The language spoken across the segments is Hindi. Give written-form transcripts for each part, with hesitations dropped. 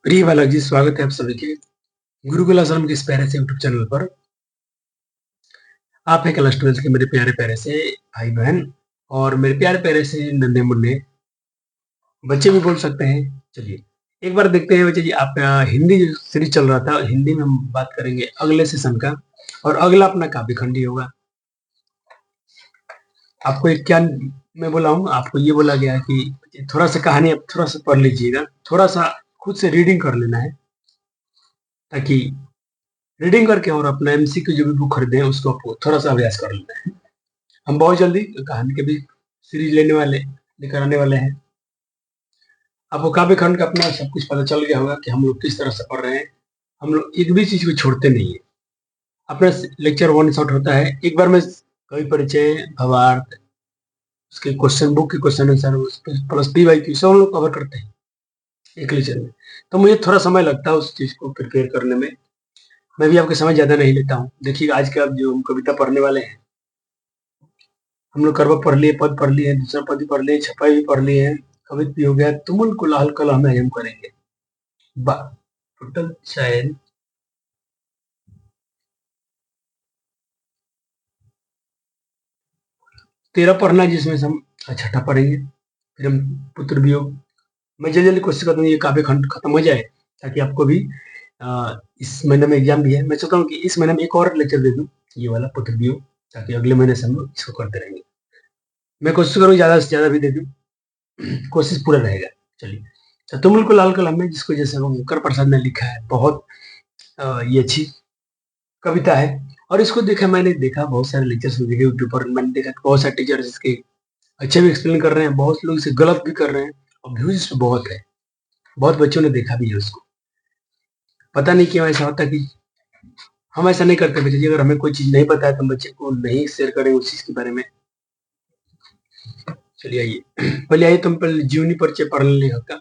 प्रिय बालक जी, स्वागत है आप सभी के गुरुकुल आश्रम के इस प्यारे से यूट्यूब चैनल पर। आप हैं क्लास 12 के मेरे प्यारे प्यारे से भाई बहन और मेरे प्यारे प्यारे से नन्हे मुन्ने बच्चे भी बोल सकते हैं। चलिए एक बार देखते हैं बच्चे जी, आप हिंदी जो सीरीज चल रहा था, हिंदी में हम बात करेंगे अगले सेशन का और अगला अपना काव्य खंड ही होगा। आपको एक क्या मैं बोला हूँ, आपको ये बोला गया है कि थोड़ा सा कहानी आप थोड़ा सा पढ़ लीजिएगा, थोड़ा सा खुद से रीडिंग कर लेना है, ताकि रीडिंग करके और अपना एमसीक्यू जो भी बुक खरीदे हैं उसको आपको थोड़ा सा अभ्यास कर लेना है। हम बहुत जल्दी कहानी के भी सीरीज लेकर आने वाले हैं। आपको काव्य खंड का अपना सब कुछ पता चल गया होगा कि हम लोग किस तरह से पढ़ रहे हैं। हम लोग एक भी चीज को छोड़ते नहीं है। अपना लेक्चर वन शॉट होता है, एक बार में कवि परिचय, भावार्थ, उसके क्वेश्चन, बुक के क्वेश्चन आंसर प्लस पीवाईक्यू सब हम लोग कवर करते हैं एक लेक्चर में। तो मुझे थोड़ा समय लगता है उस चीज को प्रिपेयर करने में। मैं भी आपके समय ज्यादा नहीं लेता हूँ। देखिए आज के अब जो हम कविता पढ़ने वाले हैं, हम लोग करवक पढ़ लिए, पद पढ़ लिए, दूसरा पद भी पढ़ लिए, छपाई भी पढ़ लिए हैं, कवित भी हो गया। तुमुल कुलाहल कलह में हम करेंगे टोटल शायद 13 पढ़ना है, जिसमें से हम छठा पढ़ेंगे। फिर हम पुत्र वियोग। मैं जल्दी जल्दी कोशिश करता हूँ ये काव्य खंड खत्म हो जाए, ताकि आपको भी इस महीने में एग्जाम भी है। मैं चाहता हूँ कि इस महीने में एक और लेक्चर दे दूँ, ये वाला पुत्र वियोग, ताकि अगले महीने से हम लोग इसको करते रहेंगे। मैं कोशिश करूँ ज्यादा से ज्यादा भी दे दूँ, कोशिश पूरा रहेगा। चलिए, तो तुमुल को लाल कलम में, जिसको जैसे ओंकार प्रसाद ने लिखा है, बहुत ये अच्छी कविता है। और इसको देखा, मैंने देखा बहुत सारे लेक्चर्स में देखे यूट्यूब पर, मैंने देखा बहुत सारे टीचर्स इसके अच्छे भी एक्सप्लेन कर रहे हैं, बहुत लोग इसे गलत भी कर रहे हैं और व्यूज इस पे बहुत है। बहुत बच्चों ने देखा भी है उसको। पता नहीं क्यों ऐसा होता है कि हम ऐसा नहीं करते बच्चे जी। अगर हमें कोई चीज नहीं पता है तो हम बच्चे को नहीं शेयर करें उस चीज के बारे में। चलिए आइए, पहले आइए तुम पहले जीवनी परिचय पढ़ लेगा।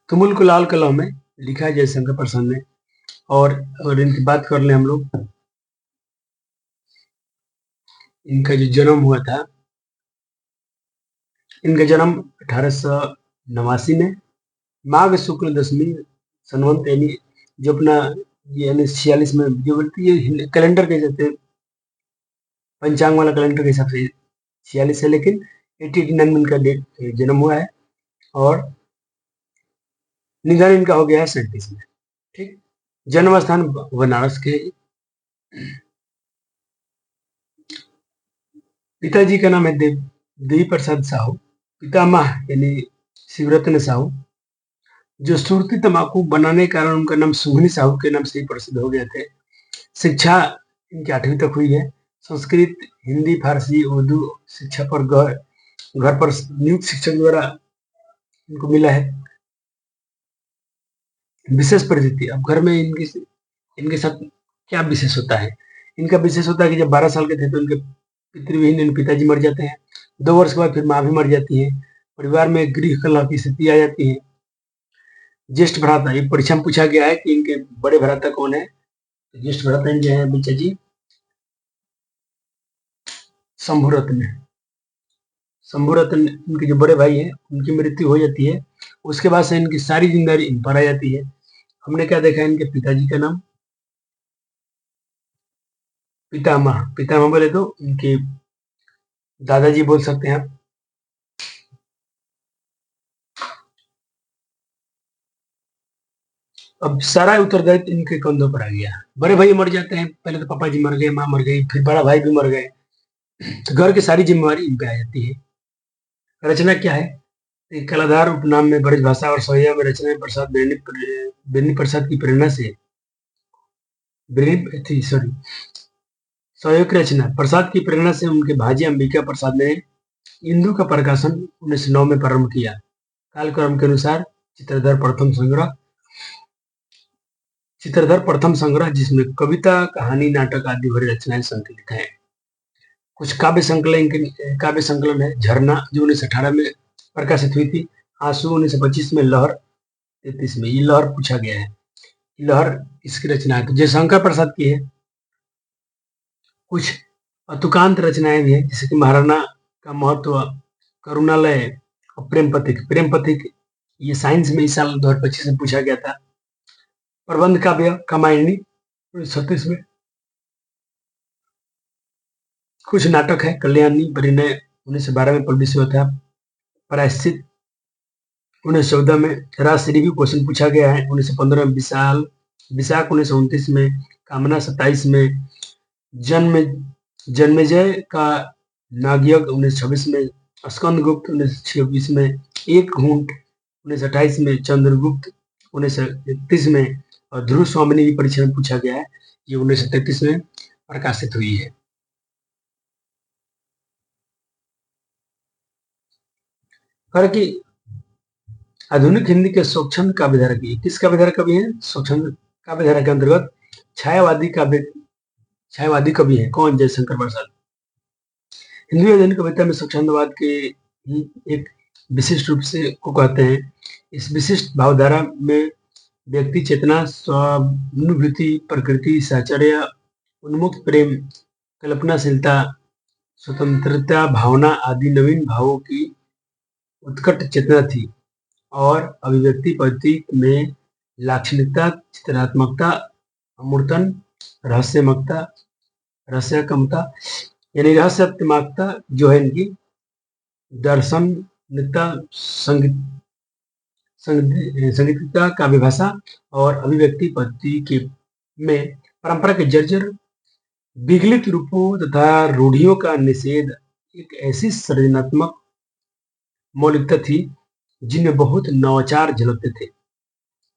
तुमुल को लाल कलम में लिखा है जयशंकर प्रसाद ने। और अगर इनकी बात कर ले हम लोग, इनका जो जन्म हुआ था, इनका जन्म 1889 में माघ शुक्ल दशमी संवत, यानी जो अपना यानी 46 में, जो बोलती है कैलेंडर के हिसाब से, पंचांग वाला कैलेंडर के हिसाब से 46 है, लेकिन 1889 में इनका डेट जन्म हुआ है और निधन इनका हो गया है 37 में। ठीक, जन्म स्थान बनारस के। पिताजी का नाम है देवी प्रसाद साहू। पितामह यानी शिवरत्न साहू, जो सुरती तंबाकू बनाने के कारण उनका नाम सुहनी साहू के नाम से ही प्रसिद्ध हो गए थे। शिक्षा इनकी 8वीं तक हुई है। संस्कृत, हिंदी, फारसी, उर्दू शिक्षा पर घर पर नियुक्त शिक्षक द्वारा इनको मिला है। विशेष परिस्थिति, अब घर में इनके साथ क्या विशेष होता है? इनका विशेष होता है कि जब 12 साल के थे तो इनके पितृविहीन पिताजी मर जाते हैं। 2 वर्ष के बाद फिर माँ भी मर जाती है। परिवार में गृह कलह की स्थिति आ जाती है। ज्येष्ठ भ्राता, ये परीक्षा में पूछा गया है कि इनके बड़े भ्राता कौन है। ज्येष्ठ भ्राता इनके हैं बच्चा जी शंभुरत्न। शंभुरत्न इनके जो बड़े भाई हैं, उनकी मृत्यु हो जाती है। उसके बाद से इनकी सारी जिम्मेदारी इन पर आ जाती है। हमने क्या देखा है, इनके पिताजी का नाम पितामह। पितामह बोले तो इनके दादाजी बोल सकते हैं आप। अब सारा उत्तरदायित्व इनके कंधों पर आ गया। बड़े भाई मर जाते हैं, पहले तो पापा जी मर गए, माँ मर गई, फिर बड़ा भाई भी मर गए, तो घर की सारी जिम्मेवारी इन पे आ जाती है। रचना क्या है? कलाधार उपनाम में ब्रजभाषा और सोया में रचना प्रसाद बेनी प्रसाद की प्रेरणा से सॉरी सहयोग की रचना प्रसाद की प्रेरणा से उनके भाजी अंबिका प्रसाद ने इंदु का प्रकाशन 1909 में प्रारंभ किया। कालक्रम के अनुसार चित्रधर प्रथम संग्रह, जिसमें कविता, कहानी, नाटक आदि भरी रचनाएं संकलित हैं। कुछ काव्य संकलन है। झरना जो 1918 में प्रकाशित हुई थी। आंसू 1925 में। लहर 33 में। ये लहर पूछा गया है। लहर इसकी रचना है तो जयशंकर प्रसाद की है। कुछ और तुकांत रचनाएं भी है, जैसे कि महाराणा का महत्व, करुणालय और प्रेम पथिक। प्रेम पथिक ये साइंस में इस साल 2025 में पूछा गया था। प्रबंध काव्य कामायनी 1936 में। कुछ नाटक है, कल्याणी परिणय 1912 में पब्लिश हुआ था। प्रायश्चित 1914 में। राजश्री भी क्वेश्चन पूछा गया है 1915 में। विशाल विशाख 1929 में। कामना 27 में। जन्म जन्मेजय का नागयज्ञ 1926 में। स्कंदगुप्त 1926 में। एक घूंट 1928 में। चंद्रगुप्त 1931 में। और ध्रुव स्वामिनी की परीक्षा में पूछा गया है, ये 1933 में प्रकाशित हुई है। हालांकि आधुनिक हिंदी के स्वच्छंद काव्यधारा की किस काव्यधारा कवि है? स्वच्छंद काव्यधारा के अंतर्गत छायावादी कवि है कौन? जयशंकर प्रसाद। हिंदी आधुनिक कविता में स्वच्छंदवाद के ही एक विशिष्ट रूप से को कहते हैं। इस विशिष्ट भावधारा में व्यक्ति चेतना, स्वानुभूति, प्रकृति, साहचर्य, उन्मुक्त प्रेम, कल्पनाशीलता, स्वतंत्रता भावना आदि नवीन भावों की उत्कट चेतना थी, और अभिव्यक्ति पद्धति में लाक्षणिकता, चित्रात्मकता, अमूर्तन, रहस्यमकता, रहस्यकमता यानी रहस्यात्मकता जो है इनकी, दार्शनिकता, संगीतता, काव्य भाषा और अभिव्यक्ति पद्धति के में परंपरा के जर्जर विगलित रूपों तथा रूढ़ियों का निषेध एक ऐसी सृजनात्मक मौलिकता थी जिनमें बहुत नवाचार झलकते थे।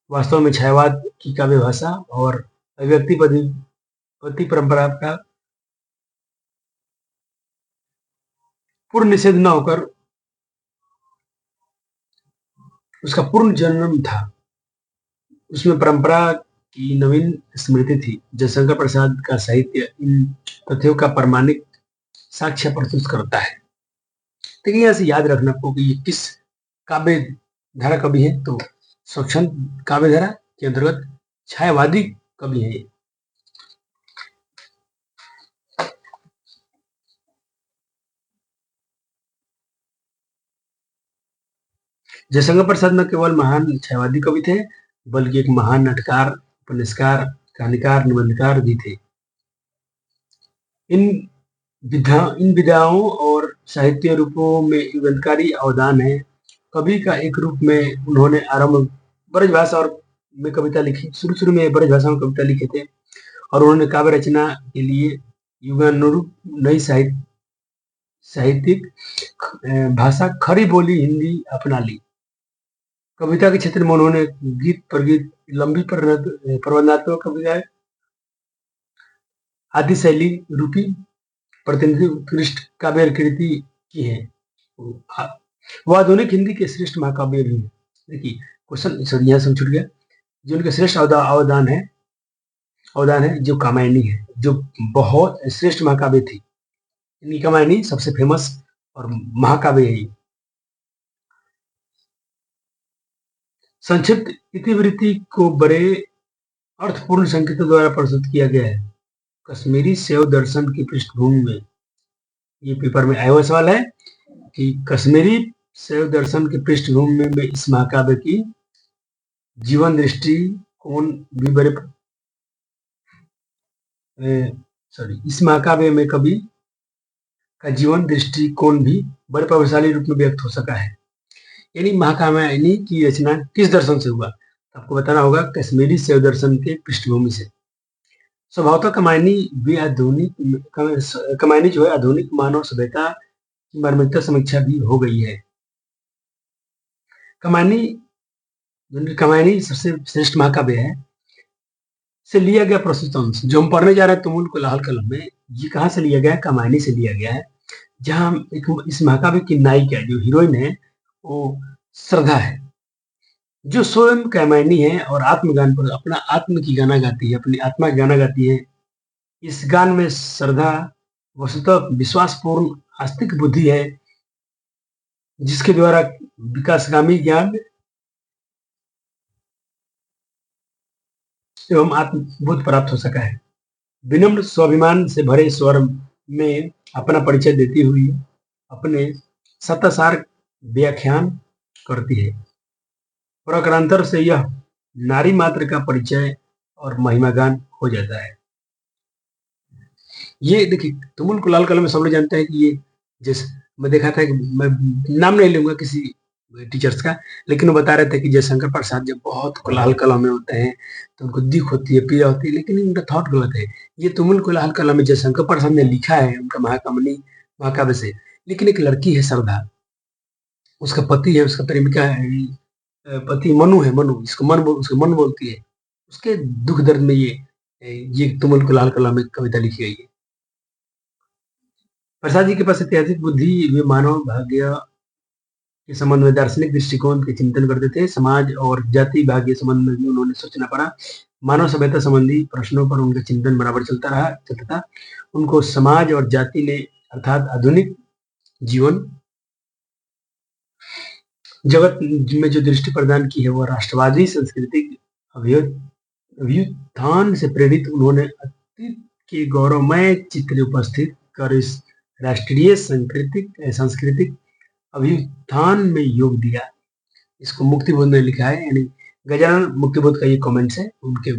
वास्तव में छायावाद की काव्य भाषा और अभिव्यक्ति पद्धति परंपरा का पूर्ण निषेध न होकर उसका पूर्ण जन्म था। उसमें परंपरा की नवीन स्मृति थी। जयशंकर प्रसाद का साहित्य इन तथ्यों का प्रामाणिक साक्ष्य प्रस्तुत करता है। देखिए यहाँ से याद रखना आपको कि ये किस काव्य धारा कवि है, तो स्वच्छंद काव्य धारा के अंतर्गत छायावादी कवि है। जयशंकर प्रसाद न केवल महान छायावादी कवि थे, बल्कि एक महान नाटककार, उपन्यासकार, कहानीकार, निबंधकार भी थे। इन विधाओं और साहित्य रूपों में युगंतकारी अवदान है। कवि का एक रूप में उन्होंने आरंभ ब्रज भाषा और में कविता लिखी। शुरू में ब्रज भाषा में कविता लिखे थे, और उन्होंने काव्य रचना के लिए युगानुरूप नई साहित्यिक भाषा, खरी बोली हिंदी अपना ली। कविता के क्षेत्र में उन्होंने गीत प्रगीत, लंबी प्रबंधात्मक कविताएं आदि शैली रूपी प्रतिनिधि उत्कृष्ट काव्य कृति की है। वह आधुनिक हिंदी के श्रेष्ठ महाकाव्य भी है। देखिए क्वेश्चन यहाँ से छूट गया। जो उनके श्रेष्ठ अवदान है जो कामायनी है, जो बहुत श्रेष्ठ महाकाव्य थी। इनकी कामायनी सबसे फेमस और महाकाव्य है। संक्षिप्त इतिवृत्ति को बड़े अर्थपूर्ण संकेतों द्वारा प्रस्तुत किया गया है। कश्मीरी शैव दर्शन की पृष्ठभूमि में, ये पेपर में आया हुआ सवाल है कि कश्मीरी शैव दर्शन की पृष्ठभूमि में इस महाकाव्य की जीवन दृष्टि कौन भी बड़े इस महाकाव्य में कवि का जीवन दृष्टिकोण भी बड़े प्रभावशाली रूप में व्यक्त हो सका है। यानी महाकाव्यायनी की रचना किस दर्शन से हुआ? आपको बताना होगा कश्मीरी शैव दर्शन के पृष्ठभूमि से। स्वभावतः कमायनी जो है आधुनिक मानव सभ्यता की मार्मिकता समीक्षा भी हो गई है। कमायनी सबसे श्रेष्ठ महाकाव्य है से लिया गया प्रस्तुत अंश जो हम पढ़ने जा रहे हैं तुमुल कोलाहल कलम में, ये कहाँ से लिया गया है? कमायनी से लिया गया है, जहां इस महाकाव्य की नायिका जो हीरोइन है वो श्रद्धा है, जो स्वयं कामायनी है और आत्मगान पर अपना आत्म की गाना गाती है, अपनी आत्मा की गाना गाती है। इस गान में श्रद्धा वस्तुतः विश्वासपूर्ण आस्तिक बुद्धि है, जिसके द्वारा विकासगामी ज्ञान एवं आत्मबोध प्राप्त हो सका है। विनम्र स्वाभिमान से भरे स्वर में अपना परिचय देती हुई अपने सत्तासार व्याख्यान करती है। प्रकरांतर से यह नारी मात्र का परिचय और महिमागान हो जाता है। ये देखिए, तुमुल को लाल कलम में सब लोग जानते हैं कि ये जैसे मैं देखा था कि मैं नाम नहीं लूंगा किसी टीचर्स का, लेकिन वो बता रहे थे कि जयशंकर प्रसाद जब बहुत कोलाहल कला में होते हैं तो उनको दिख होती है, पीड़ा होती है, लेकिन उनका थॉट गलत है। ये तुमुल कोलाहल कला में जयशंकर प्रसाद ने लिखा है उनका महाकमनी महाकाव्य से, लेकिन एक लड़की है श्रद्धा, उसका पति है, उसका प्रेमिका है, पति मनु है, मनु जिसको उसको मन बोलती है, उसके दुख दर्द में ये तुमुल कोलाहल कला में कविता लिखी गई है। प्रसाद जी के पास ऐतिहासिक बुद्धि, वे मानव भाग्य के संबंध में दार्शनिक दृष्टिकोण के चिंतन करते थे। समाज और जाति भाग्य संबंध में भी उन्होंने सोचना पड़ा। मानव सभ्यता संबंधी प्रश्नों पर उनका चिंतन बराबर चलता था। उनको समाज और जाति ने अर्थात आधुनिक जीवन जगत में जो दृष्टि प्रदान की है वो राष्ट्रवादी सांस्कृतिक अभ्युत्थान से प्रेरित। उन्होंने अतीत के गौरवमय चित्र उपस्थित कर इस राष्ट्रीय सांस्कृतिक अभ्युत्थान में योग दिया। इसको मुक्तिबोध ने लिखा है, यानी गजानन मुक्तिबोध का ये कमेंट्स है, उनके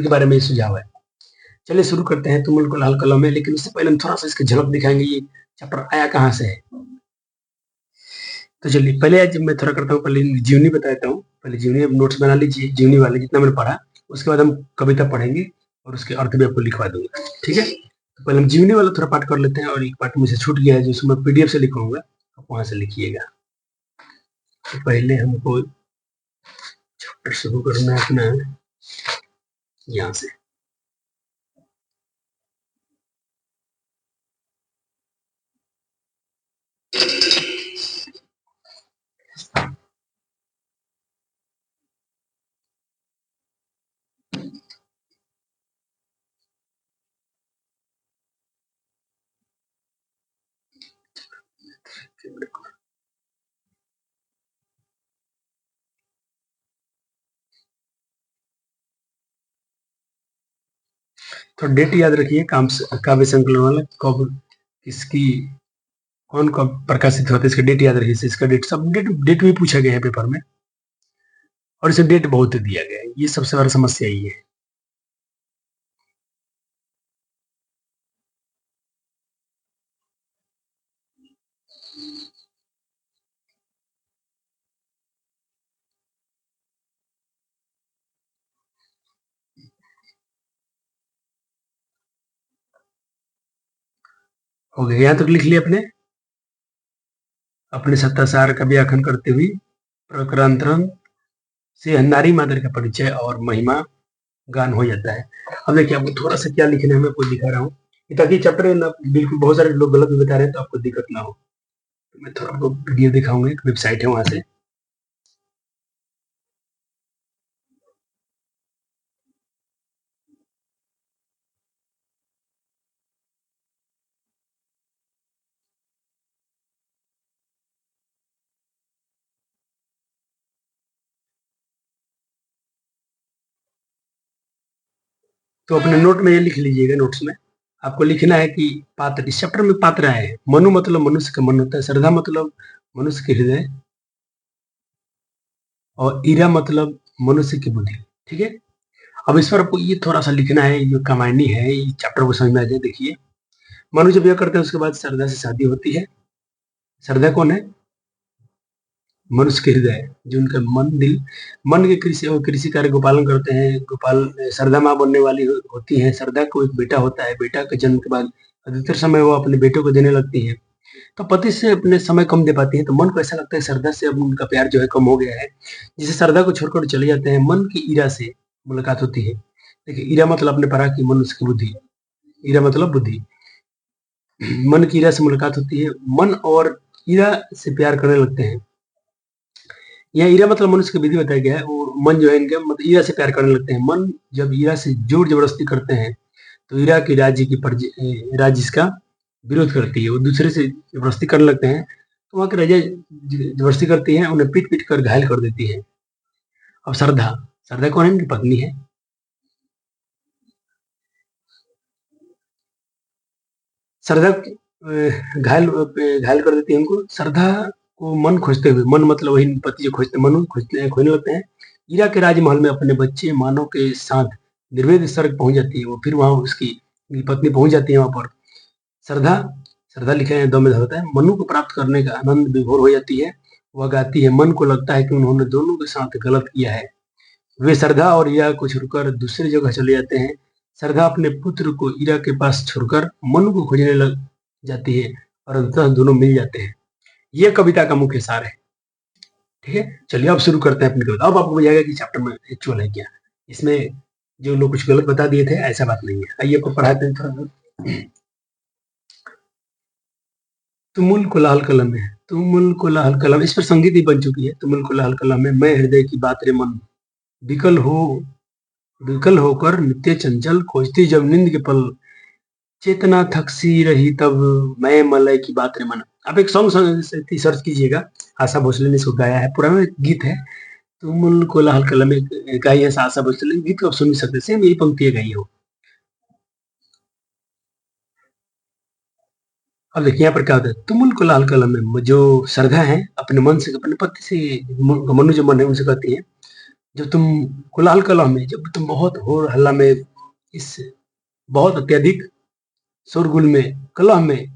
बारे में सुझाव है। चलिए शुरू करते हैं तुमुल को लाल कलम में, लेकिन उससे पहले हम थोड़ा सा इसकी झलक दिखाएंगे, ये चैप्टर आया कहाँ से है। तो चलिए पहले आज मैं थोड़ा करता हूँ, पहले जीवनी बताता हूँ। पहले जीवनी नोट्स बना लीजिए, जीवनी वाले जितना मैंने पढ़ा, उसके बाद हम कविता पढ़ेंगे और उसके अर्थ भी आपको लिखवा दूंगा, ठीक है। तो पहले हम जीवनी वाला थोड़ा पाठ कर लेते हैं, और एक पाठ मुझे छूट गया है जो मैं पीडीएफ से लिखवाऊंगा, आप वहां से लिखिएगा। तो पहले हमको चैप्टर शुरू करना है अपना यहाँ से। तो डेट याद रखिए, काव्य संकलन वाला कब किसकी कौन कब प्रकाशित होता है, इसका डेट याद रखिए। इसका डेट सब डेट भी पूछा गया है पेपर में, और इसे डेट बहुत दिया गया है, ये सबसे बड़ा समस्या ही है। हो गया, यहाँ तक लिख लिया अपने अपने सत्तासार का व्याख्यान करते हुए प्रकरांतरण से नारी मादर का परिचय और महिमा गान हो जाता है। अब देखिए आपको थोड़ा सा क्या लिखना है, मैं आपको दिखा रहा हूँ, ताकि चैप्टर ना बिल्कुल बहुत सारे लोग गलत भी बता रहे हैं तो आपको दिक्कत ना हो। तो मैं थोड़ा आपको वीडियो दिखाऊंगा, एक वेबसाइट है वहां से। तो अपने नोट में ये लिख लीजिएगा, नोट्स में आपको लिखना है कि पात्र, इस चैप्टर में पात्र आए हैं। मनु मतलब मनुष्य का मन होता है, श्रद्धा मतलब मनुष्य के हृदय, और ईरा मतलब मनुष्य की बुद्धि, ठीक है। अब इस पर आपको ये थोड़ा सा लिखना है, ये कमांडी है, ये चैप्टर को समझ में आ जाए। देखिए, मनु जब यह करते हैं उसके बाद श्रद्धा से शादी होती है। श्रद्धा कौन है? मनुष्य के हृदय, जो उनका मन के कृषि कार्य गोपालन करते हैं। गोपाल श्रद्धा माँ बनने वाली होती है। श्रद्धा को एक बेटा होता है, बेटा के जन्म के बाद अधिकतर समय वो अपने बेटे को देने लगती है, तो पति से अपने समय कम दे पाती है। तो मन को ऐसा लगता है श्रद्धा से अब उनका प्यार जो है कम हो गया है, जिसे श्रद्धा को छोड़कर चले जाते हैं। मन की ईरा से मुलाकात होती है। देखिए, ईरा मतलब आपने पढ़ा कि मनुष्य की बुद्धि, ईरा मतलब बुद्धि। मन की ईरा से मुलाकात होती है, मन और ईरा से प्यार करने लगते हैं। यहाँ ईरा मतलब मनुष्य की विधि बताया गया है, और मन जो है इनके मतलब ईरा से प्यार करने लगते हैं। मन जब ईरा से जोर जबरदस्ती करते हैं तो ईरा की राज्य इसका विरोध करती है, वो दूसरे से जबरदस्ती करने लगते हैं, तो वहां की राजा जबरदस्ती करती है, उन्हें पीट पीट कर घायल कर देती है। अब श्रद्धा, श्रद्धा कौन है? इनकी पत्नी है। श्रद्धा घायल घायल कर देती है उनको। श्रद्धा को मन खोजते हुए, मन मतलब वही पति जो खोजते, मन खोजते खोजने लगते हैं। ईरा के राजमहल में अपने बच्चे मानव के साथ निर्वेद स्वर्ग पहुंच जाती है वो। फिर वहां उसकी पत्नी पहुंच जाती है वहां पर। श्रद्धा श्रद्धा लिखे हैं दो में होता है। मनु को प्राप्त करने का आनंद विभोर हो जाती है। वह गाती है, मन को लगता है कि उन्होंने दोनों के साथ गलत किया है। वे श्रद्धा और ईरा को छोड़कर दूसरी जगह चले जाते हैं। श्रद्धा अपने पुत्र को ईरा के पास छोड़कर मनु को खोजने लग जाती है और अंततः दोनों मिल जाते हैं। यह कविता का मुख्य सार है। ठीक है, चलिए अब शुरू करते हैं अपनी कविता। अब आपको बुझाएगा कि चैप्टर में एक्चुअल है क्या। इसमें जो लोग कुछ गलत बता दिए थे ऐसा बात नहीं है। आइए आपको पढ़ाते हैं थोड़ा सा। तुमुल कोलाहल कलम है, तुमुल कोलाहल कलम, इस पर संगीत ही बन चुकी है। तुमुल कोलाहल कलम में मैं हृदय की बात रे मन, विकल होकर नित्य चंचल, खोजती जब नींद के पल, चेतना थक सी रही तब, मैं मलय की बात रे मन। आप एक सॉन्ग सर्च कीजिएगा, आशा भोसले ने इसको गाया है, पुराना गीत है। तुमुल कोलाहल कलम में गाई है आशा भोसले, गीत को आप सुन सकते, सेम यही पंक्ति गाई हो। अब देखिए यहाँ पर क्या होता है। तुमुल कोलाहल कलम में जो श्रद्धा है अपने मन से, अपने पति से, मनु जो मन है उनसे कहती है, जब तुम कोलाहल कलह में, जब तुम बहुत हो हल्ला में, इस बहुत अत्यधिक शोरगुल में, कलह में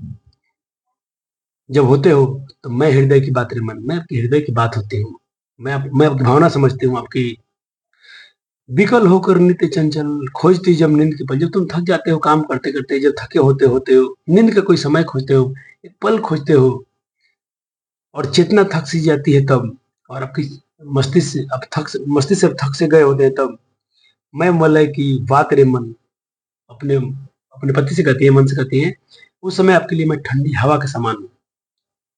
जब होते हो, तो मैं हृदय की बात रे मन, मैं आपकी हृदय की बात होती हूँ। मैं आपकी भावना समझती हूँ आपकी। विकल होकर नित्य चंचल, खोजती जब नींद के पल, जब तुम थक जाते हो काम करते करते, जब थके होते होते हो, नींद का कोई समय खोजते हो, एक पल खोजते हो, और चेतना थक सी जाती है तब, और आपकी मस्तिष्क से थक से गए होते हैं तब, मैं मलय की बात रे मन, अपने अपने पति से कहती है, मन से कहती है, उस समय आपके लिए मैं ठंडी हवा के समान हूँ।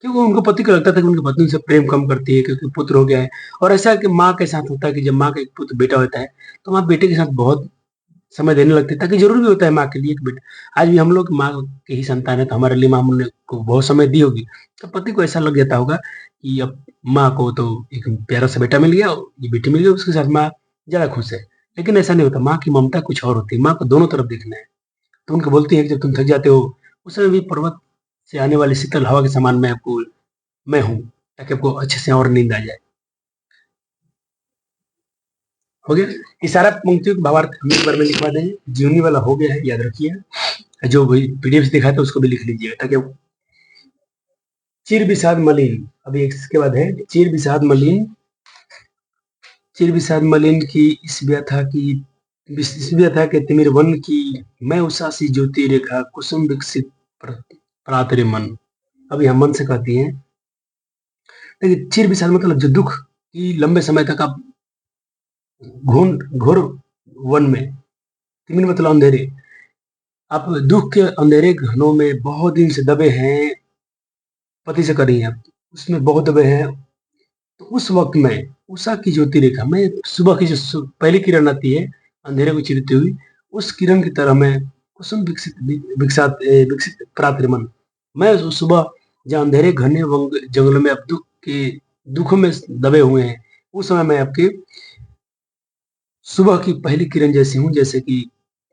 क्योंकि उनको पति को लगता था कि उनकी पत्नी उनसे प्रेम कम करती है क्योंकि पुत्र हो गया है। और ऐसा कि माँ के साथ होता है कि जब माँ का एक पुत्र बेटा होता है तो माँ बेटे के साथ बहुत समय देने लगती है, ताकि जरूरी होता है माँ के लिए एक बेटा। आज भी हम लोग माँ के ही संतान है, तो हमारे लिए माँ ने को बहुत समय दी होगी, तो पति को ऐसा लग जाता होगा कि अब माँ को तो एक प्यारा सा बेटा मिल गया, ये बेटी मिल गई, उसके साथ माँ ज्यादा खुश है। लेकिन ऐसा नहीं होता, माँ की ममता कुछ और होती है, माँ को दोनों तरफ देखना है। तो उनको बोलती है कि जब तुम थक जाते हो, उस समय भी पर्वत से आने वाली शीतल हवा के समान मैं हूँ, ताकि आपको अच्छे से और नींद आ जाए। हो गया। ये सारा पंक्तियों के भावार्थ हम एक बार में लिखवा देंगे। जीवनी वाला हो गया है, याद रखिए। जो भी पीडीएफ से दिखा था उसको भी लिख लीजिएगा, ताकि चिर विषाद मलिन, अभी इसके बाद है चिर विषाद मलिन। चिर विषाद मलिन की इस व्यथा के तिमिर वन की, मैं उषा सी ज्योति रेखा, कुसुम विकसित प्रातरे मन। अभी हम मन से कहती हैं। देखिए चिर विषाद मतलब जो दुख की लंबे समय तक आप घोर वन में, तिमिर मतलब अंधेरे, आप दुख के अंधेरे घनों में बहुत दिन से दबे हैं, पति से करी हैं, उसमें बहुत दबे हैं। तो उस वक्त में उषा की ज्योति रेखा, मैं सुबह की जो पहली किरण आती है अंधेरे को चीरती हुई, उस किरण की तरह मैं कुसुम विकसित प्रातः मन, मैं सुबह जहाँ अंधेरे घने जंगलों में आप दुखों में दबे हुए हैं, उस समय मैं आपके सुबह की पहली किरण जैसी हूँ, जैसे कि,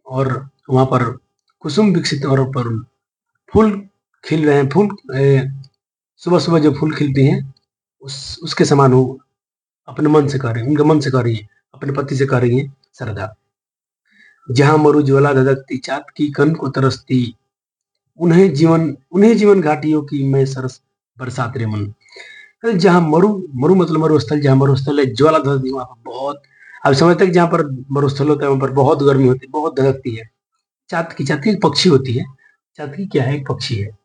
और वहां पर कुसुम विकसित और पर फूल खिल रहे हैं, फूल सुबह सुबह जो फूल खिलती हैं उसके समान हूँ। अपने मन से कह रही है, उनके मन से कह रही है, अपने पति से कह रही है श्रद्धा। जहां मरु ज्वाला धधकती, चाँद की कन को तरसती, उन्हें जीवन घाटियों की मैं सरस बरसात रे मन। जहां मरु मरु मतलब मरुस्थल, जहां मरुस्थल है, ज्वाला धधकती, वहां पर बहुत, अब समय तक जहाँ पर मरुस्थल होता है वहां पर बहुत गर्मी होती है, बहुत धधकती है। चाँद की एक पक्षी होती है, चाँद की क्या है, एक पक्षी है।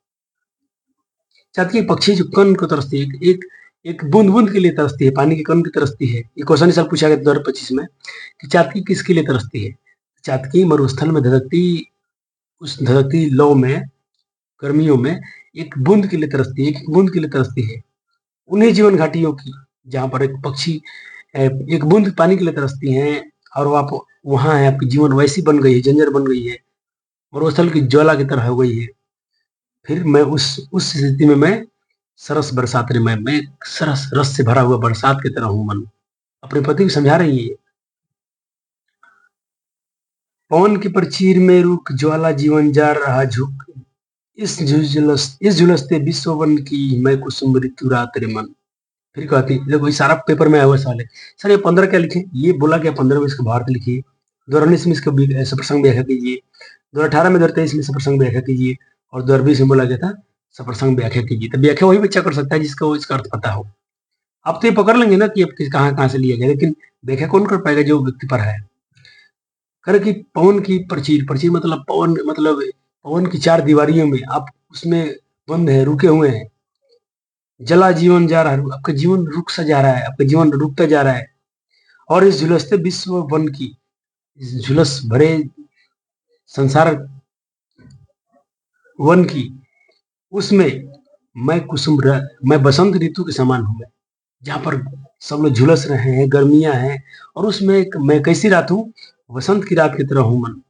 चाहती है पक्षी जो कण को तरसती है, एक एक बूंद बूंद के लिए तरसती है, पानी के कण की तरसती है। ये क्वेश्चन इस साल पूछा गया 2025 में कि चातकी किसके लिए तरसती है। चातकी मरुस्थल में धधकती, उस धधकती लौ में, गर्मियों में एक बूंद के लिए तरसती है, एक बूंद के लिए तरसती है। उन्हीं जीवन घाटियों की जहाँ पर एक पक्षी एक बूंद पानी के लिए तरसती हैं, और आप वहां है, आपकी जीवन वैसी बन गई है, जंजर बन गई है, मरुस्थल की ज्वाला की तरह हो गई है। फिर मैं उस स्थिति में मैं सरस बरसात रे मैं सरस रस से भरा हुआ बरसात की तरह हूं मन। अपने पति को समझा रही है। पवन की परचीर में रुक ज्वाला जीवन जार रहा झुक, इस झुलसते विश्व वन की मैं कुसुम ऋतु रात रे मन। फिर कहती देखो ये सारा पेपर में आया हुआ सवाल है। सर ये 15 क्या लिखे, ये बोला क्या 15 में इसका भावार्थ लिखिए, 2019 में इसका सप्रसंग व्याख्या कीजिए, 2018 में 2023 में सप्रसंग व्याख्या कीजिए, और 2020 में बोला गया था सप्रसंग व्याख्या कीजिए। तब व्याख्या वही बच्चा कर सकता है जिसको इसका अर्थ पता हो। आप तो ये पकड़ लेंगे ना कि कहाँ कहाँ से लिया गया, लेकिन व्याख्या कौन कर पाएगा, जो व्यक्ति पर है। कर कि पवन की प्रचीर, प्रचीर मतलब पवन, मतलब पवन की चार दीवारियों में आप उसमें बंद है, रुके हुए हैं। जला जीवन जा रहा है, आपका जीवन रुक सा जा रहा है, आपका जीवन रुकता जा रहा है। और इस झुलसते विश्व वन की, इस झुलस भरे संसार वन की, उसमें मैं बसंत ऋतु के समान हूं। मैं जहाँ पर सब लोग झुलस रहे हैं, गर्मियां हैं, और उसमें मैं कैसी रात हूँ, वसंत की रात की तरह हूं मन।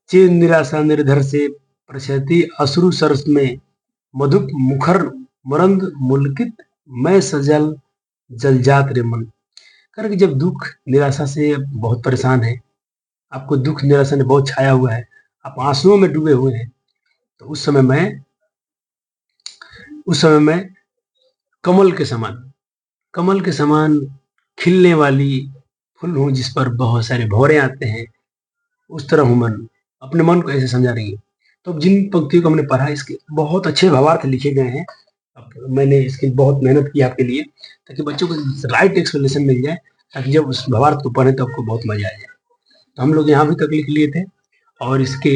चीर निराशा निर्धर से प्रसति अश्रु सरस में, मधुप मुखर मरंद मुल्कित मैं सजल जलजात रे मन। कारण कि जब दुख निराशा से बहुत परेशान है, आपको दुख निराशा ने बहुत छाया हुआ है, आप आंसुओं में डूबे हुए हैं, तो उस समय मैं कमल के समान खिलने वाली फूल हूँ, जिस पर बहुत सारे भौरे आते हैं, उस तरह हूँ मन। अपने मन को ऐसे समझा रही है। तो जिन पंक्तियों को हमने पढ़ा, इसके बहुत अच्छे भावार्थ लिखे गए हैं। अब मैंने इसकी बहुत मेहनत की आपके लिए, ताकि बच्चों को राइट एक्सप्लेनेशन मिल जाए, ताकि जब उस भावार्थ को पढ़े तो आपको बहुत मजा आ जाए। तो हम लोग यहाँ भी तक लिख लिए थे, और इसके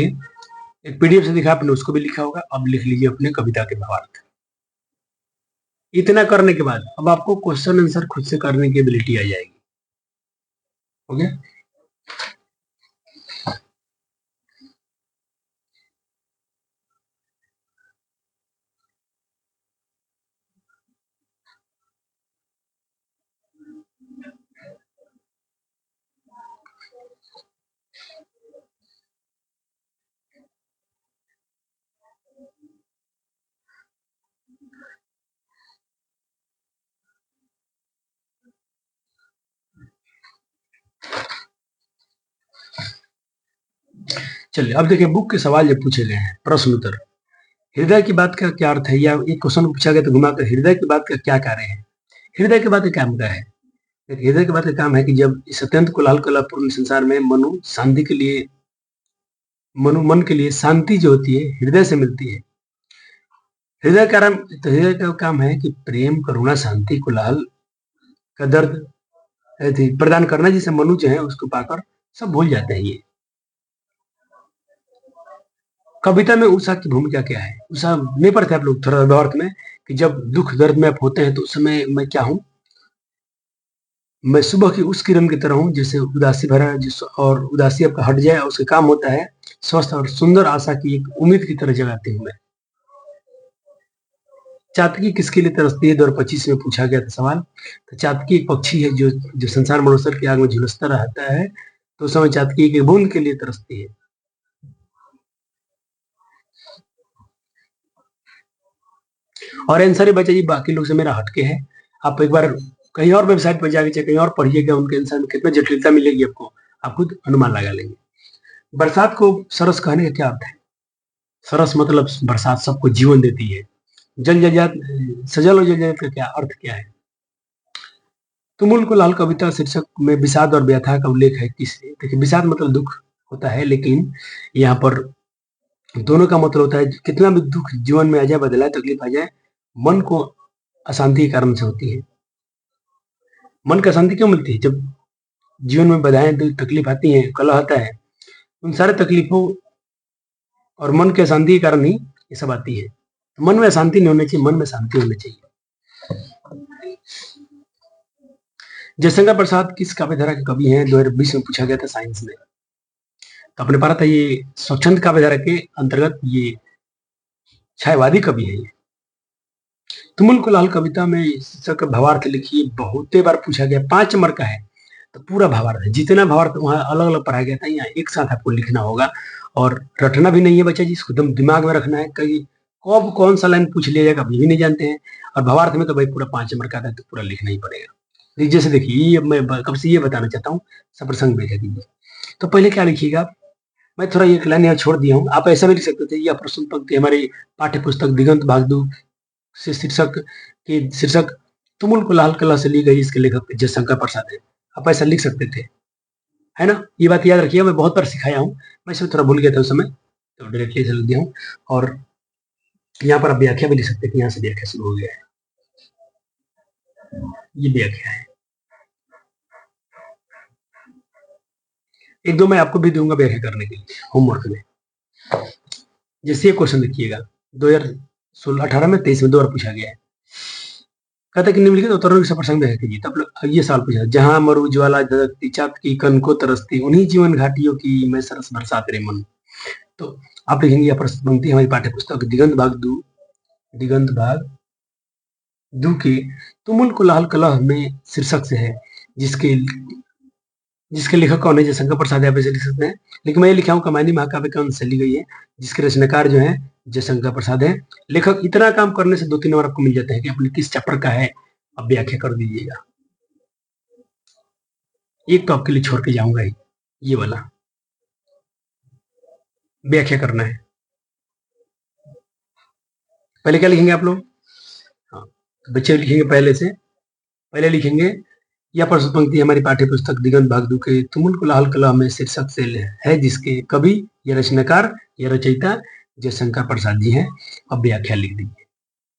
एक पीडीएफ से दिखा, आपने उसको भी लिखा होगा। अब लिख लीजिए अपने कविता के भावार्थ। इतना करने के बाद अब आपको क्वेश्चन आंसर खुद से करने की एबिलिटी आ जाएगी। हो गया? चलिए अब देखिए, बुक के सवाल जब पूछे गए हैं, प्रश्न उत्तर। हृदय की बात का क्या अर्थ है, या एक क्वेश्चन पूछा गया तो घुमाकर हृदय की बात का क्या कार्य है। हृदय की बात का काम क्या है? हृदय की बात का काम है कि जब इस अत्यंत कोलाहल कलापूर्ण संसार में मन के लिए शांति जो होती है, हृदय से मिलती है। हृदय का काम है कि प्रेम, करुणा, शांति, कोलाहल का दर्द प्रदान करना, जिसे मनु जो है उसको पाकर सब भूल जाते हैं। ये कविता में उषा की भूमिका क्या है? उषा में पर थे आप लोग थोड़ा व्यर्थ में, कि जब दुख दर्द में आप होते हैं तो उस समय मैं क्या हूं, मैं सुबह की उस किरण की तरह हूं, जैसे उदासी भरा और उदासी आपका हट जाए और उसका काम होता है स्वस्थ और सुंदर आशा की एक उम्मीद की तरह जगाते हूं मैं। चातकी किसके लिए तरसती है, 2025 में पूछा गया था सवाल। तो चातकी एक पक्षी है जो संसार मनोसर की आग में झुलसता रहता है, तो उस समय चातकी एक बूंद के लिए तरसती है। और आंसर ये बच्चा जी बाकी लोग से मेरा हटके है। आप एक बार कहीं और वेबसाइट पर जाके कहीं और पढ़िएगा, उनके आंसर में कितना जटिलता मिलेगी आपको, आप खुद अनुमान लगा लेंगे। बरसात को सरस कहने का क्या अर्थ है? सरस मतलब बरसात सबको जीवन देती है। जल जजात, सजल और जल जजात का क्या अर्थ क्या है? तुमुल को लाल कविता शीर्षक में विषाद और व्यथा का उल्लेख है किससे? देखिए, विषाद मतलब दुख होता है, लेकिन यहाँ पर दोनों का मतलब होता है कितना भी दुख जीवन में आ जाए, बदलाए, तकलीफ आ जाए, मन को अशांति के कारण से होती है। मन को अशांति क्यों मिलती है? जब जीवन में बाधाएं, तकलीफ आती हैं, कलह आता है, उन सारे तकलीफों और मन के अशांति के कारण ही ये सब आती है। तो मन में अशांति नहीं होनी चाहिए, मन में शांति होनी चाहिए। जयशंकर प्रसाद किस काव्यधारा के कवि हैं? 2020 में पूछा गया था साइंस में। तो आपने पढ़ा था, ये स्वच्छंद काव्यधारा के अंतर्गत ये छायावादी कवि है। तुमुल को लाल कविता में शीर्षक भावार्थ लिखिए, बहुत बार पूछा गया, 5 नंबर का है, तो पूरा भावार्थ है। जितना भावार्थ वहाँ अलग अलग पढ़ाया गया था, यहाँ एक साथ आपको लिखना होगा, और रटना भी नहीं है बच्चा जी, इसको एकदम दिमाग में रखना है। कहीं कब कौन सा लाइन पूछ लिया जाएगा अभी भी नहीं जानते हैं। और भावार्थ में तो भाई पूरा 5 नंबर का आता है, तो पूरा लिखना ही पड़ेगा। जैसे देखिए, ये मैं कब से ये बताना चाहता हूँ, सप्रसंग में कीजिए। तो पहले क्या लिखिएगा, मैं थोड़ा एक लाइन यहाँ छोड़ दिया हूँ, आप ऐसा भी लिख सकते थे, यह प्रश्न पंक्ति हमारी पाठ्य पुस्तक दिगंत भागदू से शीर्षक तुमुल कुलाहल कला से ली गई, इसके लेखक जयशंकर प्रसाद है। आप ऐसा लिख सकते थे, है ना। ये बात याद रखिए, मैं बहुत बार सिखाया हूँ, मैं इसमें थोड़ा भूल गया था उस समय, तो डायरेक्टली ऐसा लिख दिया हूँ। और यहाँ पर आप व्याख्या भी लिख सकते थे, यहाँ से व्याख्या शुरू हो गया है, ये व्याख्या है। एक दो मैं आपको भी दूंगा व्याख्या करने के लिए होमवर्क में। जैसे ये क्वेश्चन देखिएगा, 2018 में 23 में 2 बार पूछा गया है। कहता है कि निम्नलिखित उत्तरों के प्रसंग में है कीजिए। तब ये सवाल पूछा, जहां मरु ज्वाला धधकती चाँद की कन को तरसती, उन्हीं जीवन घाटियों की मैं सरस बरसात रे मन। तो आप लिखेंगे यह प्रश्न पंक्ति हमारी पाठ्य पुस्तक दिगंत भाग दू के तुमुल कुलाहल कलह में शीर्षक से है, जिसके लेखक कौन है, जयशंकर प्रसाद, आप ऐसे लिख सकते हैं। लेकिन मैं ये लिखा हूँ कमानी महाकाव्य का अंश से ली गई है, जिसके रचनाकार जो है जयशंकर प्रसाद है। लेखक इतना काम करने से 2-3 नंबर आपको मिल जाते हैं कि अपने किस चैप्टर का है, अब व्याख्या कर दीजिएगा। एक तो आपके लिए छोड़ के जाऊंगा ही, ये वाला व्याख्या करना है। पहले क्या लिखेंगे आप लोग? हाँ, तो बच्चे लिखेंगे पहले लिखेंगे यह प्रश्न पंक्ति हमारी पाठ्य पुस्तक दिगंत भागदू के तुमुल कुलाहल कला में शीर्षक से है, जिसके कवि या रचनाकार या रचयिता जयशंकर प्रसाद जी हैं। अब व्याख्या लिख दीजिए।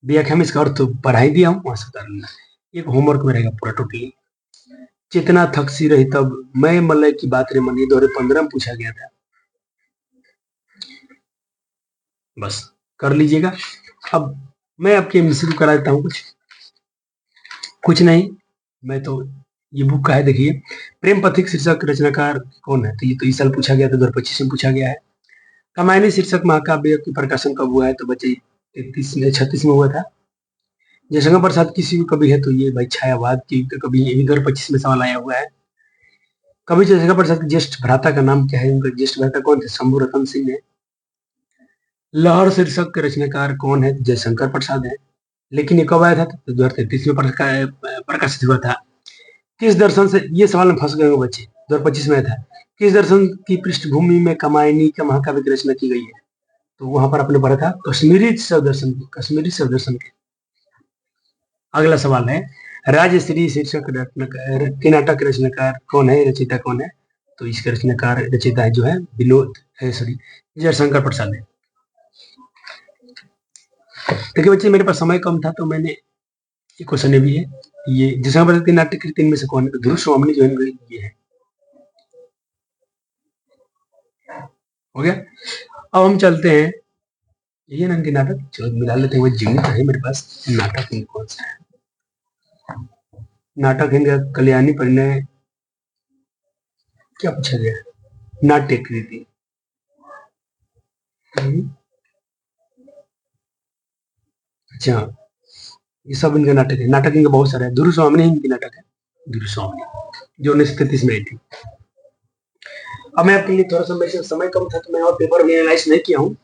व्याख्या में इसका अर्थ तो पढ़ा ही दिया हूँ, वहां से उतार लेना। एक होमवर्क में रहेगा पूरा टोटली। चेतना थक सी रही तब मैं मलय की बात रे मन, ये 2015 में पूछा गया था। बस कर लीजिएगा। अब मैं आपके एमसीक्यू करा देता हूँ, कुछ नहीं, मैं तो ये बुक का है, देखिए प्रेम पथिक शीर्षक रचनाकार कौन है, तो ये तो इस साल पूछा गया था, 2025 में पूछा गया है। कमायनी शीर्षक महाकाव्य की प्रकाशन कब हुआ है, तो बच्चे 36 में हुआ था। जयशंकर प्रसाद किसी भी कवि है, तो ये भाई छायावाद की कवि, ये भी 2025 में सवाल आया हुआ है। कवि जयशंकर प्रसाद के ज्येष्ठ भ्राता का नाम क्या है, उनका ज्येष्ठ भ्राता कौन थे, शंभू रतन सिंह है। लहर शीर्षक के रचनाकार कौन है, जयशंकर प्रसाद है। लेकिन ये कब आया था, तो 2033 में प्रकाशित हुआ था। किस दर्शन से, ये सवाल में फंस गए हो बच्चे, 2025 में आया था। किस दर्शन की पृष्ठभूमि में कमायनी का महाकाव्य की रचना की गई है, तो वहां पर आपने पढ़ा था कश्मीरी शव दर्शन के। अगला सवाल है, राजश्री शीर्षक के नाटक रचनाकार कौन है, रचयिता कौन है, तो इसके रचनाकार रचयिता है जो है जयशंकर प्रसाद है। देखिए बच्चे, मेरे पास समय कम था, तो मैंने ये क्वेश्चन भी है, ये जयशंकर प्रसाद के नाट्य कृति इनमें से कौन है, तो ध्रुव स्वामी जो है ये है। हो गया। अब हम चलते हैं, ये नाम के नाटक, चलो मिला लेते हैं, वो जीवित है मेरे पास। नाटक कौन सा है, नाटक इनका कल्याणी परिणय, क्या पूछा गया, नाट्य कृति। अच्छा, ये सब इनके नाटक है, नाटक इनके बहुत सारे हैं। ध्रुव स्वामी इनकी नाटक है, ध्रुव स्वामी जो 1933 में आई थी। अब मैं आपके लिए थोड़ा सा, मेरे समय कम था, तो मैं और पेपर में एनालाइज नहीं किया हूँ,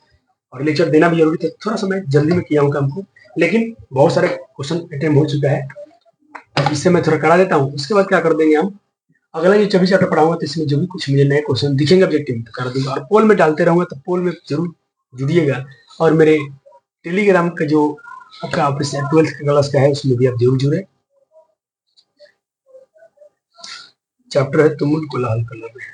और लेक्चर देना भी जरूरी था, थोड़ा सा मैं जल्दी में किया हूँ काम को, लेकिन बहुत सारे क्वेश्चन अटेम्प्ट हो चुका है, इससे मैं थोड़ा करा देता हूँ। उसके बाद क्या कर देंगे हम, अगला जो 24 चैप्टर पढ़ाऊंगा, तो इसमें जो भी कुछ मुझे नए क्वेश्चन दिखेंगे ऑब्जेक्टिव में, तो कर दूंगा, और पोल में डालते रहूंगा, तो पोल में जरूर जुड़िएगा। और मेरे टेलीग्राम का जो आपका ऑफिस है 12th क्लास का है, उसमें भी आप जरूर जुड़े। चैप्टर है तुमुल कुलाहल कला में।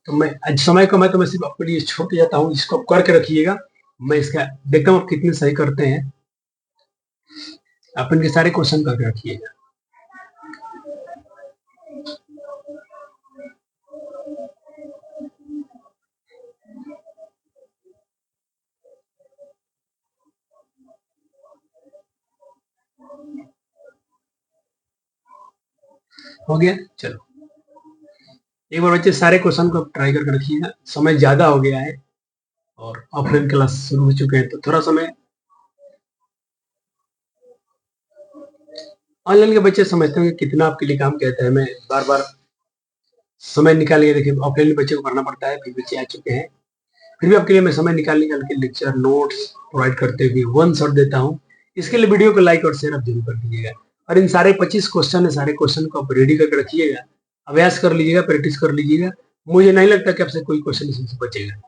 तो मैं आज समय कम है, तो मैं सिर्फ आपके लिए छोड़ के जाता हूँ, इसको आप करके रखिएगा। मैं इसका देखता हूँ आप कितने सही करते हैं, आप इनके सारे क्वेश्चन करके रखिएगा। हो गया, चलो एक बार बच्चे सारे क्वेश्चन को ट्राई करके रखिएगा। समय ज्यादा हो गया है और ऑफलाइन क्लास शुरू हो चुके हैं, तो थोड़ा समय, ऑनलाइन के बच्चे समझते होंगे कितना आपके लिए काम कहता है, मैं बार बार समय निकाल के, देखिए ऑफलाइन के बच्चे को पढ़ना पड़ता है, फिर बच्चे आ चुके हैं, फिर भी आपके लिए मैं समय निकाल के लेक्चर नोट्स प्रोवाइड करते हुए वन शॉट देता हूँ इसके लिए वीडियो को लाइक और शेयर आप जरूर कर दीजिएगा। और इन सारे 25 क्वेश्चन है, सारे क्वेश्चन को आप रेडी करके रखिएगा, अभ्यास कर लीजिएगा, प्रैक्टिस कर लीजिएगा। मुझे नहीं लगता कि आपसे कोई क्वेश्चन इसमें बचेगा।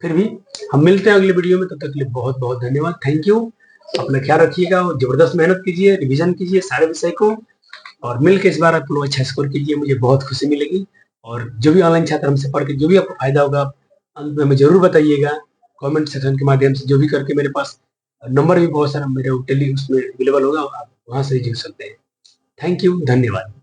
फिर भी हम मिलते हैं अगले वीडियो में, तब तक के लिए बहुत बहुत धन्यवाद। Thank you. अपना ख्याल रखिएगा और जबरदस्त मेहनत कीजिए, रिवीजन कीजिए सारे विषय को, और मिलकर इस बार आप लोग अच्छा स्कोर कीजिए, मुझे बहुत खुशी मिलेगी। और जो भी ऑनलाइन छात्र हमसे पढ़ के जो भी आपको फायदा होगा, आप अंत में हमें जरूर बताइएगा कमेंट सेक्शन के माध्यम से। जो भी करके, मेरे पास नंबर भी बहुत सारा मेरे टेली उसमें अवेलेबल होगा, आप वहां से जुड़ सकते हैं। थैंक यू, धन्यवाद।